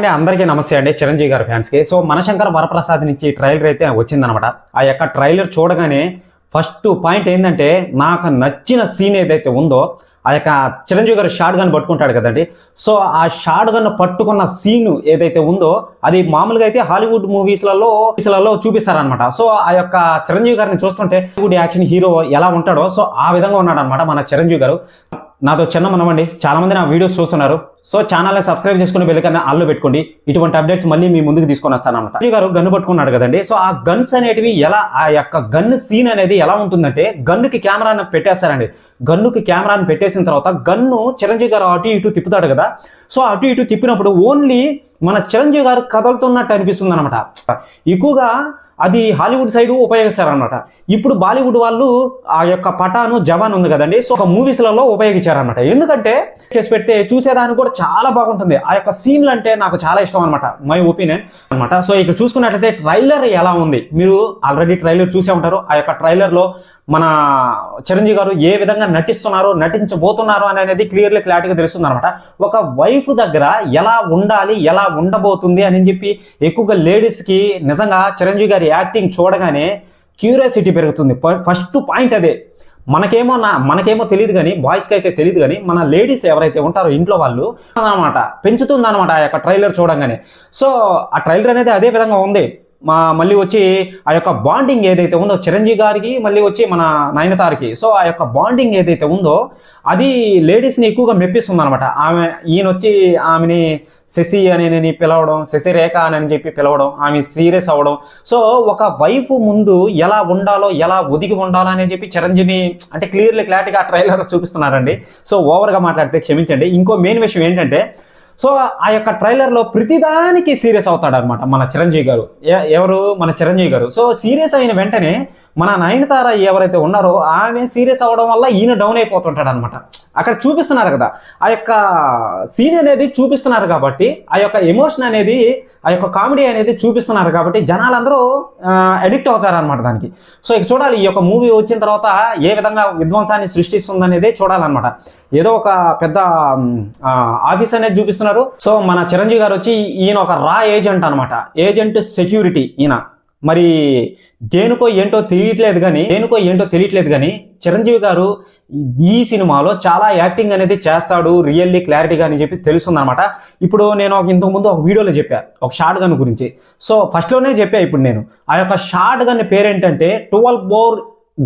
అందరికీ నమస్తే అండి. చిరంజీవి గారి ఫ్యాన్స్ కి మనశంకర వరప్రసాద్ నుంచి ట్రైలర్ అయితే వచ్చిందనమాట. ఆ యొక్క ట్రైలర్ చూడగానే ఫస్ట్ పాయింట్ ఏంటంటే నాకు నచ్చిన సీన్ ఏదైతే ఉందో ఆ యొక్క చిరంజీవి గారు షార్ట్ గన్ పట్టుకుంటాడు కదండి. ఆ షార్ట్ గన్ పట్టుకున్న సీన్ ఏదైతే ఉందో అది మామూలుగా అయితే హాలీవుడ్ మూవీస్లలో చూపిస్తారనమాట. ఆ యొక్క చిరంజీవి గారిని చూస్తుంటే హాలీవుడ్ యాక్షన్ హీరో ఎలా ఉంటాడో ఆ విధంగా ఉన్నాడు అనమాట మన చిరంజీవి గారు. నాతో చిన్న మనమండి, చాలా మంది నా వీడియోస్ చూస్తున్నారు. ఛానల్ని సబ్స్క్రైబ్ చేసుకుని బెల్కన్నా ఆల్లో పెట్టుకోండి. ఇటువంటి అప్డేట్స్ మళ్ళీ మీ ముందుకు తీసుకొని వస్తానన్నమాట. చిరంజీవి గారు గన్ను పట్టుకున్నాడు కదండి. ఆ గన్స్ అనేటివి ఎలా, ఆ యొక్క గన్ సీన్ అనేది ఎలా ఉంటుందంటే గన్నుకి కెమెరాను పెట్టేస్తారండి. గన్నుకి కెమెరాను పెట్టేసిన తర్వాత గన్ను చిరంజీవి గారు అటు ఇటు తిప్పుతాడు కదా. అటు ఇటు తిప్పినప్పుడు ఓన్లీ మన చిరంజీవి గారు కదులుతున్నట్టు అనిపిస్తుంది అనమాట. ఎక్కువగా అది హాలీవుడ్ సైడ్ ఉపయోగిస్తారనమాట. ఇప్పుడు బాలీవుడ్ వాళ్ళు ఆ యొక్క పఠాను, జవాన్ ఉంది కదండి, ఒక మూవీస్లలో ఉపయోగించారనమాట. ఎందుకంటే చేసి పెడితే చూసేదానికి కూడా చాలా బాగుంటుంది. ఆ యొక్క సీన్లు అంటే నాకు చాలా ఇష్టం అనమాట, మై ఒపీనియన్ అనమాట. ఇక్కడ చూసుకున్నట్లయితే ట్రైలర్ ఎలా ఉంది, మీరు ఆల్రెడీ ట్రైలర్ చూసే ఉంటారు. ఆ యొక్క ట్రైలర్లో మన చిరంజీవి గారు ఏ విధంగా నటిస్తున్నారు, నటించబోతున్నారు అనేది క్లారిటీగా తెలుస్తుంది అనమాట. ఒక వైఫ్ దగ్గర ఎలా ఉండాలి, ఎలా ఉండబోతుంది అని చెప్పి ఎక్కువగా లేడీస్కి నిజంగా చిరంజీవి గారి యాక్టింగ్ చూడగానే క్యూరియాసిటీ పెరుగుతుంది. ఫస్ట్ పాయింట్ అదే. మనకేమో తెలియదు కానీ, బాయ్స్కి అయితే తెలియదు కానీ, మన లేడీస్ ఎవరైతే ఉంటారో ఇంట్లో వాళ్ళు అనమాట పెంచుతుంది అనమాట ఆ యొక్క ట్రైలర్ చూడగానే. ఆ ట్రైలర్ అనేది అదే విధంగా ఉంది. మళ్ళీ వచ్చి ఆ యొక్క బాండింగ్ ఏదైతే ఉందో చిరంజీవి గారికి మళ్ళీ వచ్చి మన నయనతారకి, ఆ యొక్క బాండింగ్ ఏదైతే ఉందో అది లేడీస్ని ఎక్కువగా మెప్పిస్తుంది అనమాట. ఈయన వచ్చి ఆమెని శశి అని పిలవడం, శశిరేఖ అని చెప్పి పిలవడం, ఆమె సీరియస్ అవ్వడం. ఒక వైఫ్ ముందు ఎలా ఉండాలో, ఎలా ఒదిగి ఉండాలో అని చెప్పి చిరంజీవిని అంటే క్లారిటీగా ట్రైలర్ చూపిస్తున్నారండి. ఓవర్గా మాట్లాడితే క్షమించండి. ఇంకో మెయిన్ విషయం ఏంటంటే ఆ యొక్క ట్రైలర్లో ప్రతిదానికి సీరియస్ అవుతాడు అనమాట మన చిరంజీవి గారు. ఎవరు? మన చిరంజీవి గారు. సీరియస్ అయిన వెంటనే మన నయనతార ఎవరైతే ఉన్నారో ఆమె సీరియస్ అవ్వడం వల్ల ఈయన డౌన్ అయిపోతుంటాడు అనమాట. అక్కడ చూపిస్తున్నారు కదా, ఆ యొక్క సీన్ అనేది చూపిస్తున్నారు కాబట్టి, ఆ యొక్క ఎమోషన్ అనేది, ఆ యొక్క కామెడీ అనేది చూపిస్తున్నారు కాబట్టి జనాలందరూ అడిక్ట్ అవుతారనమాట దానికి. ఇక చూడాలి ఈ యొక్క మూవీ వచ్చిన తర్వాత ఏ విధంగా విధ్వంసాన్ని సృష్టిస్తుంది అనేది చూడాలన్నమాట. ఏదో ఒక పెద్ద ఆఫీస్ అనేది చూపిస్తున్నారు. మన చిరంజీవి గారు వచ్చి ఈయన ఒక రా ఏజెంట్ అనమాట, ఏజెంట్ సెక్యూరిటీ ఈయన. మరి దేనికో ఏంటో తెలియట్లేదు కానీ చిరంజీవి గారు ఈ సినిమాలో చాలా యాక్టింగ్ అనేది చేస్తాడు రియల్లీ క్లారిటీగా అని చెప్పి తెలుస్తుంది అనమాట. ఇప్పుడు నేను ఇంతకుముందు ఒక వీడియోలో చెప్పా ఒక షార్ట్ గన్ గురించి. ఫస్ట్లోనే చెప్పా. ఇప్పుడు నేను ఆ యొక్క షార్ట్ గన్ పేరేంటంటే 12 బోర్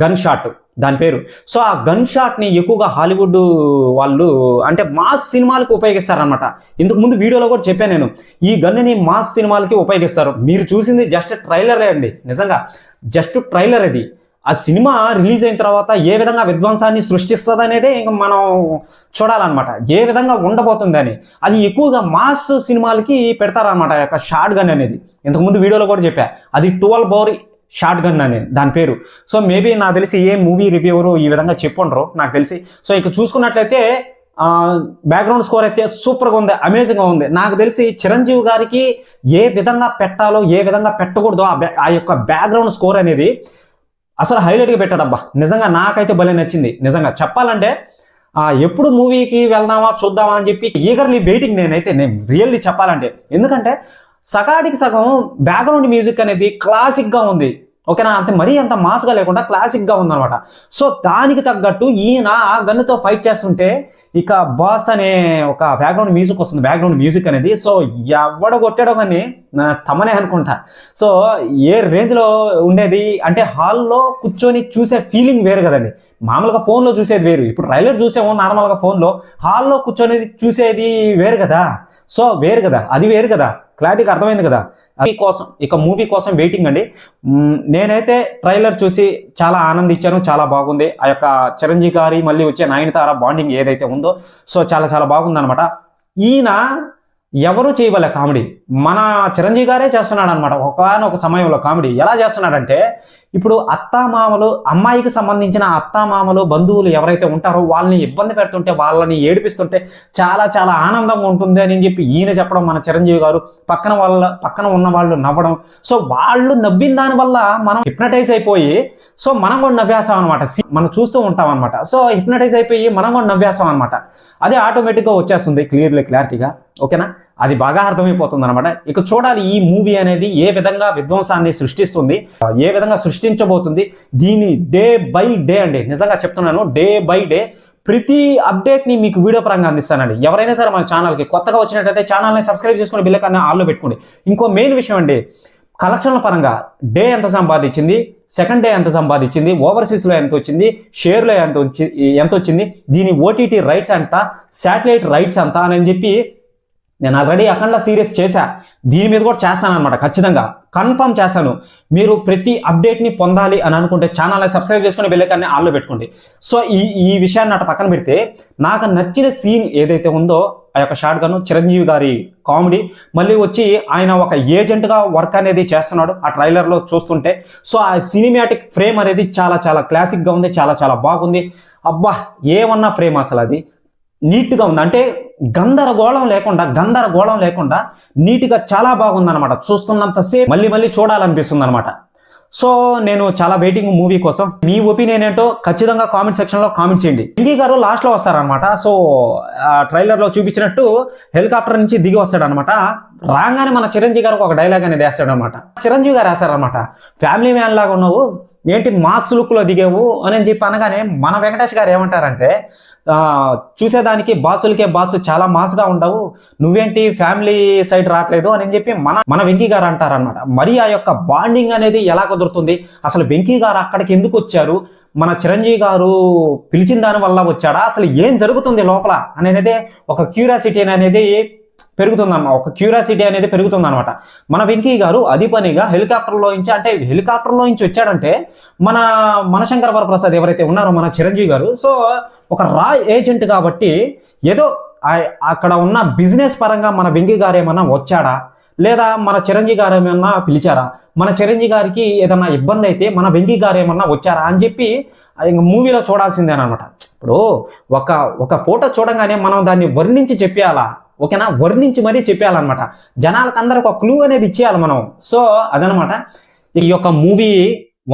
గన్ షాట్ దాని పేరు. ఆ గన్ షాట్ని ఎక్కువగా హాలీవుడ్ వాళ్ళు అంటే మాస్ సినిమాలకు ఉపయోగిస్తారనమాట. ఇంతకు ముందు వీడియోలో కూడా చెప్పాను నేను, ఈ గన్నుని మాస్ సినిమాలకి ఉపయోగిస్తారు. మీరు చూసింది జస్ట్ ట్రైలరే అండి, నిజంగా జస్ట్ ట్రైలర్ అది. ఆ సినిమా రిలీజ్ అయిన తర్వాత ఏ విధంగా విధ్వంసాన్ని సృష్టిస్తుంది అనేదే ఇంకా మనం చూడాలన్నమాట, ఏ విధంగా ఉండబోతుంది అని. అది ఎక్కువగా మాస్ సినిమాలకి పెడతారనమాట ఆ యొక్క షార్ట్ గన్ అనేది. ఇంతకుముందు వీడియోలో కూడా చెప్పా, అది 12 బోర్ షార్ట్ గన్ అని దాని పేరు. మేబీ నాకు తెలిసి ఏ మూవీ రివ్యూవరు ఈ విధంగా చెప్పుండ్రు నాకు తెలిసి. ఇక చూసుకున్నట్లయితే బ్యాక్గ్రౌండ్ స్కోర్ అయితే సూపర్గా ఉంది, అమేజింగ్గా ఉంది. నాకు తెలిసి చిరంజీవి గారికి ఏ విధంగా పెట్టాలో, ఏ విధంగా పెట్టకూడదో ఆ యొక్క బ్యాక్గ్రౌండ్ స్కోర్ అనేది అసలు హైలైట్గా పెట్టాడబ్బా. నిజంగా నాకైతే భలే నచ్చింది. నిజంగా చెప్పాలంటే ఎప్పుడు మూవీకి వెళ్దామా చూద్దామా అని చెప్పి ఈగర్లీ వెయిటింగ్ నేను రియల్లీ చెప్పాలంటే. ఎందుకంటే సగాడికి సగం బ్యాక్గ్రౌండ్ మ్యూజిక్ అనేది క్లాసిక్గా ఉంది, ఓకేనా? మరీ అంత మాస్గా లేకుండా క్లాసిక్గా ఉందన్నమాట. దానికి తగ్గట్టు ఈయన ఆ గన్నుతో ఫైట్ చేస్తుంటే ఇక బాస్ అనే ఒక బ్యాక్గ్రౌండ్ మ్యూజిక్ వస్తుంది, బ్యాక్గ్రౌండ్ మ్యూజిక్ అనేది. ఎవడ కొట్టాడో కానీ తమనే అనుకుంటా. ఏ రేంజ్లో ఉండేది అంటే హాల్లో కూర్చొని చూసే ఫీలింగ్ వేరు కదండి. మామూలుగా ఫోన్లో చూసేది వేరు, ఇప్పుడు ట్రైలర్ చూసేమో నార్మల్గా ఫోన్లో, హాల్లో కూర్చొని చూసేది వేరు కదా. అది వేరు కదా. క్లారిటీగా అర్థమైంది కదా. మూవీ కోసం వెయిటింగ్ అండి. నేనైతే ట్రైలర్ చూసి చాలా ఆనందించాను, చాలా బాగుంది. ఆ యొక్క చిరంజీవి గారి మళ్ళీ వచ్చే నయనతార బాండింగ్ ఏదైతే ఉందో చాలా చాలా బాగుందన్నమాట. ఈయన ఎవరు చేయవలే కామెడీ, మన చిరంజీవి గారే చేస్తున్నాడు అనమాట. ఒకనొక సమయంలో కామెడీ ఎలా చేస్తున్నాడంటే, ఇప్పుడు అత్తామామలు, అమ్మాయికి సంబంధించిన అత్తామామలు బంధువులు ఎవరైతే ఉంటారో వాళ్ళని ఇబ్బంది పెడుతుంటే, వాళ్ళని ఏడిపిస్తుంటే చాలా చాలా ఆనందంగా ఉంటుంది అని చెప్పి ఈయన చెప్పడం, మన చిరంజీవి గారు పక్కన ఉన్న వాళ్ళు నవ్వడం. వాళ్ళు నవ్విన దాని వల్ల మనం హిప్నటైజ్ అయిపోయి మనం కూడా నవ్వేస్తాం అనమాట. మనం చూస్తూ ఉంటాం అనమాట. హిప్నటైజ్ అయిపోయి మనం కూడా నవ్వేస్తాం అనమాట. అదే ఆటోమేటిక్గా వచ్చేస్తుంది క్లియర్లీ క్లారిటీగా, ఓకేనా? అది బాగా అర్థమైపోతుంది అనమాట. ఇక చూడాలి ఈ మూవీ అనేది ఏ విధంగా విధ్వంసాన్ని సృష్టిస్తుంది, ఏ విధంగా సృష్టించబోతుంది. దీని డే బై డే అండి, నిజంగా చెప్తున్నాను, డే బై డే ప్రతి అప్డేట్ని మీకు వీడియో పరంగా అందిస్తానండి. ఎవరైనా సరే మన ఛానల్కి కొత్తగా వచ్చినట్టయితే ఛానల్ని సబ్స్క్రైబ్ చేసుకుని బిల్ ఐకాన్ని ఆన్లో పెట్టుకోండి. ఇంకో మెయిన్ విషయం అండి, కలెక్షన్ల పరంగా డే ఎంత సంపాదించింది, సెకండ్ డే ఎంత సంపాదించింది, ఓవర్సీస్లో ఎంత వచ్చింది, షేర్లో ఎంత వచ్చింది, దీని ఓటీటీ రైట్స్ ఎంత, శాటిలైట్ రైట్స్ ఎంత అని చెప్పి నేను ఆల్రెడీ అఖండ సీరీస్ చేశా. దీని మీద కూడా చేస్తాను అనమాట, ఖచ్చితంగా కన్ఫర్మ్ చేస్తాను. మీరు ప్రతి అప్డేట్ని పొందాలి అని అనుకుంటే ఛానల్ని సబ్స్క్రైబ్ చేసుకుని బెల్ ఐకాన్ని ఆన్లో పెట్టుకోండి. సో ఈ విషయాన్ని అటు పక్కన పెడితే నాకు నచ్చిన సీన్ ఏదైతే ఉందో ఆ యొక్క షార్ట్ గన్, చిరంజీవి గారి కామెడీ, మళ్ళీ వచ్చి ఆయన ఒక ఏజెంట్గా వర్క్ అనేది చేస్తున్నాడు ఆ ట్రైలర్లో చూస్తుంటే. సో ఆ సినిమాటిక్ ఫ్రేమ్ అనేది చాలా చాలా క్లాసిక్గా ఉంది, చాలా చాలా బాగుంది. అబ్బా ఏమన్నా ఫ్రేమ్ అసలు అది నీట్గా ఉంది, అంటే గందరగోళం లేకుండా నీట్గా చాలా బాగుందన్నమాట. చూస్తున్నంతసేపు మళ్ళీ చూడాలనిపిస్తుంది అనమాట. సో నేను చాలా వెయిటింగ్ మూవీ కోసం. మీ ఒపీనియన్ ఏంటో ఖచ్చితంగా కామెంట్ సెక్షన్లో కామెంట్ చేయండి. వెంకీ గారు లాస్ట్లో వస్తారనమాట. సో ట్రైలర్లో చూపించినట్టు హెలికాప్టర్ నుంచి దిగి వస్తాడనమాట. రాగానే మన చిరంజీవి గారికి ఒక డైలాగ్ అనేది వేస్తాడనమాట. చిరంజీవి గారు వేస్తారనమాట, ఫ్యామిలీ మ్యాన్ లాగా ఉన్నావు, ఏంటి మాస్ లుక్లో దిగావు అని చెప్పి అనగానే మన వెంకటేష్ గారు ఏమంటారంటే, చూసేదానికి బాసులకే బాసు, చాలా మాస్గా ఉండవు, నువ్వేంటి ఫ్యామిలీ సైడ్ రావట్లేదు అని చెప్పి మన వెంకీ గారు అంటారనమాట. మరి ఆ యొక్క బాండింగ్ అనేది ఎలా కుదురుతుంది, అసలు వెంకీ గారు అక్కడికి ఎందుకు వచ్చారు, మన చిరంజీవి గారు పిలిచిన దాని వల్ల వచ్చాడా, అసలు ఏం జరుగుతుంది లోపల అనేది ఒక క్యూరియాసిటీ అనేది పెరుగుతుంది అనమాట. మన వెంకీ గారు అది పనిగా హెలికాప్టర్లో నుంచి వచ్చాడంటే మన మనశంకర్ వరప్రసాద్ ఎవరైతే ఉన్నారో మన చిరంజీవి గారు, సో ఒక రా ఏజెంట్ కాబట్టి ఏదో అక్కడ ఉన్న బిజినెస్ పరంగా మన వెంకీ గారు ఏమన్నా వచ్చాడా, లేదా మన చిరంజీవి గారు ఏమన్నా పిలిచారా, మన చిరంజీవి గారికి ఏదన్నా ఇబ్బంది అయితే మన వెంకీ గారు ఏమన్నా వచ్చారా అని చెప్పి మూవీలో చూడాల్సిందేనమాట. ఇప్పుడు ఒక ఫోటో చూడంగానే మనం దాన్ని వర్ణించి చెప్పేయాలా, ఓకేనా, వర్ణించి మరీ చెప్పేయాలన్నమాట. జనాలకు అందరికి ఒక క్లూ అనేది ఇచ్చేయాలి మనం. సో అదనమాట ఈ యొక్క మూవీ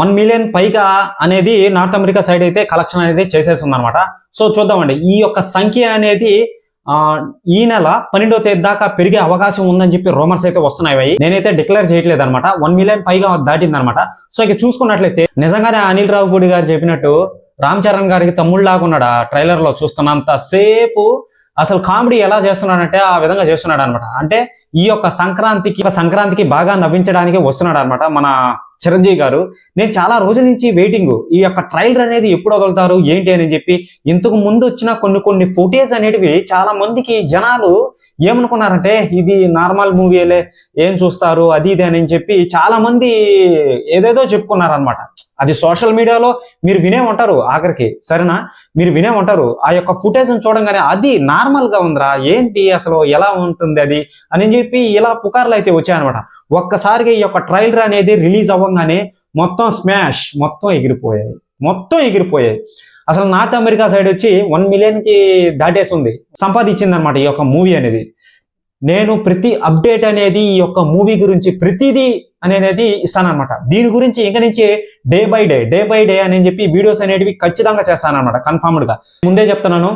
1 మిలియన్ పైగా అనేది నార్త్ అమెరికా సైడ్ అయితే కలెక్షన్ అనేది చేసేస్తుంది అనమాట. సో చూద్దామండి, ఈ యొక్క సంఖ్య అనేది ఈ నెల 12వ తేదీ దాకా పెరిగే అవకాశం ఉందని చెప్పి రూమర్స్ అయితే వస్తున్నాయి. నేనైతే డిక్లేర్ చేయట్లేదు అనమాట. 1 మిలియన్ పైగా దాటిందనమాట. సో ఇక చూసుకున్నట్లయితే నిజంగానే అనిల్ రావుపూడి గారు చెప్పినట్టు రామ్ చరణ్ గారికి తమ్ముళ్ళలాగా ఉన్నాడు ఆ ట్రైలర్ లో. చూస్తున్నంత సేపు అసలు కామెడీ ఎలా చేస్తున్నాడంటే ఆ విధంగా చేస్తున్నాడు అనమాట. అంటే ఈ యొక్క సంక్రాంతికి బాగా నవ్వించడానికి వస్తున్నాడు అనమాట మన చిరంజీవి గారు. నేను చాలా రోజుల నుంచి వెయిటింగ్, ఈ యొక్క ట్రైలర్ అనేది ఎప్పుడు వదులుతారు ఏంటి అని చెప్పి. ఇంతకు ముందు వచ్చిన కొన్ని ఫుటేజ్ అనేటివి చాలా మందికి జనాలు ఏమనుకున్నారంటే ఇది నార్మల్ మూవీలే, ఏం చూస్తారు అది ఇది అని చెప్పి చాలా మంది ఏదేదో చెప్పుకున్నారనమాట. అది సోషల్ మీడియాలో మీరు వినే ఉంటారు, ఆఖరికి సరేనా, మీరు వినే ఉంటారు. ఆ యొక్క ఫుటేజ్ చూడంగానే అది నార్మల్ గా ఉందిరా, ఏంటి అసలు ఎలా ఉంటుంది అది అని చెప్పి ఇలా పుకార్లు అయితే వచ్చాయనమాట. ఒక్కసారిగా ఈ యొక్క ట్రైలర్ అనేది రిలీజ్ అవ్వగానే మొత్తం స్మాష్, మొత్తం ఎగిరిపోయాయి. అసలు నార్త్ అమెరికా సైడ్ వచ్చి 1 మిలియన్ కి దాటేసింది, సంపాదించింది అనమాట ఈ యొక్క మూవీ అనేది. నేను ప్రతి అప్డేట్ అనేది ఈ యొక్క మూవీ గురించి ప్రతిదీ అనేది ఇస్తానమాట. దీని గురించి ఇంక నుంచి డే బై డే అని చెప్పి వీడియోస్ అనేటివి ఖచ్చితంగా చేస్తానమాట, కన్ఫర్మ్డ్ గా. ముందే చెప్తున్నాను,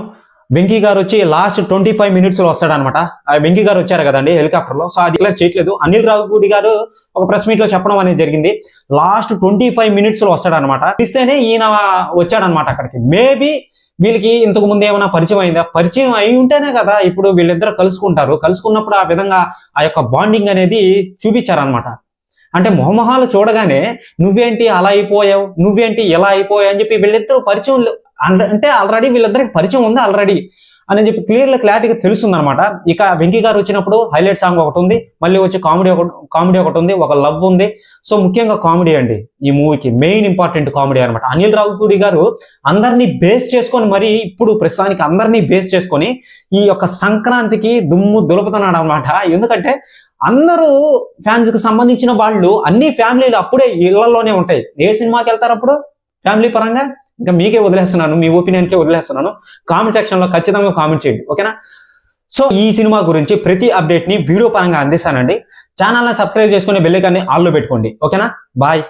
వెంకీ గారు వచ్చి లాస్ట్ 25 minutes లో వస్తాడనమాట. వెంకీ గారు వచ్చారు కదండి హెలికాప్టర్ లో, సో అది డిక్లేర్ చేయట్లేదు. అనిల్ రావుపూడి గారు ఒక ప్రెస్ మీట్ లో చెప్పడం అనేది జరిగింది, లాస్ట్ 25 minutes లో వస్తాడనమాట. ఇస్తేనే ఈయన వచ్చాడనమాట అక్కడికి. మేబీ వీళ్ళకి ఇంతకు ముందు ఏమైనా పరిచయం అయిందా, పరిచయం అయి ఉంటేనే కదా ఇప్పుడు వీళ్ళిద్దరు కలుసుకున్నప్పుడు ఆ విధంగా ఆ యొక్క బాండింగ్ అనేది చూపించారనమాట. అంటే మొహమొహాలు చూడగానే నువ్వేంటి అలా అయిపోయావు, నువ్వేంటి ఎలా అయిపోయావు అని చెప్పి వీళ్ళిద్దరు పరిచయం, అంటే ఆల్రెడీ వీళ్ళిద్దరికి పరిచయం ఉంది ఆల్రెడీ అని చెప్పి క్లారిటీగా తెలుస్తుంది అనమాట. ఇక వెంకీ గారు వచ్చినప్పుడు హైలైట్ సాంగ్ ఒకటి ఉంది, మళ్ళీ వచ్చి కామెడీ ఒకటి ఉంది, ఒక లవ్ ఉంది. సో ముఖ్యంగా కామెడీ అండి ఈ మూవీకి మెయిన్ ఇంపార్టెంట్ కామెడీ అనమాట. అనిల్ రావుపూడి గారు అందరినీ బేస్ చేసుకొని, మరి ఇప్పుడు ప్రస్తుతానికి అందరినీ బేస్ చేసుకొని ఈ యొక్క సంక్రాంతికి దుమ్ము దులుపుతున్నాడు అనమాట. ఎందుకంటే అందరూ ఫ్యాన్స్ కి సంబంధించిన వాళ్ళు అన్ని ఫ్యామిలీలు అప్పుడే ఇళ్లలోనే ఉంటాయి. ఏ సినిమాకి వెళ్తారు అప్పుడు ఫ్యామిలీ పరంగా, ఇంకా మీకే వదిలేస్తున్నాను, మీ ఒపీనియన్కే వదిలేస్తున్నాను. కామెంట్ సెక్షన్ లో ఖచ్చితంగా కామెంట్ చేయండి, ఓకేనా. సో ఈ సినిమా గురించి ప్రతి అప్డేట్ ని వీడియో పరంగా అందిస్తానండి. ఛానల్ ని సబ్స్క్రైబ్ చేసుకుని బెల్ ఐకాన్ని ఆల్లో పెట్టుకోండి, ఓకేనా. బాయ్.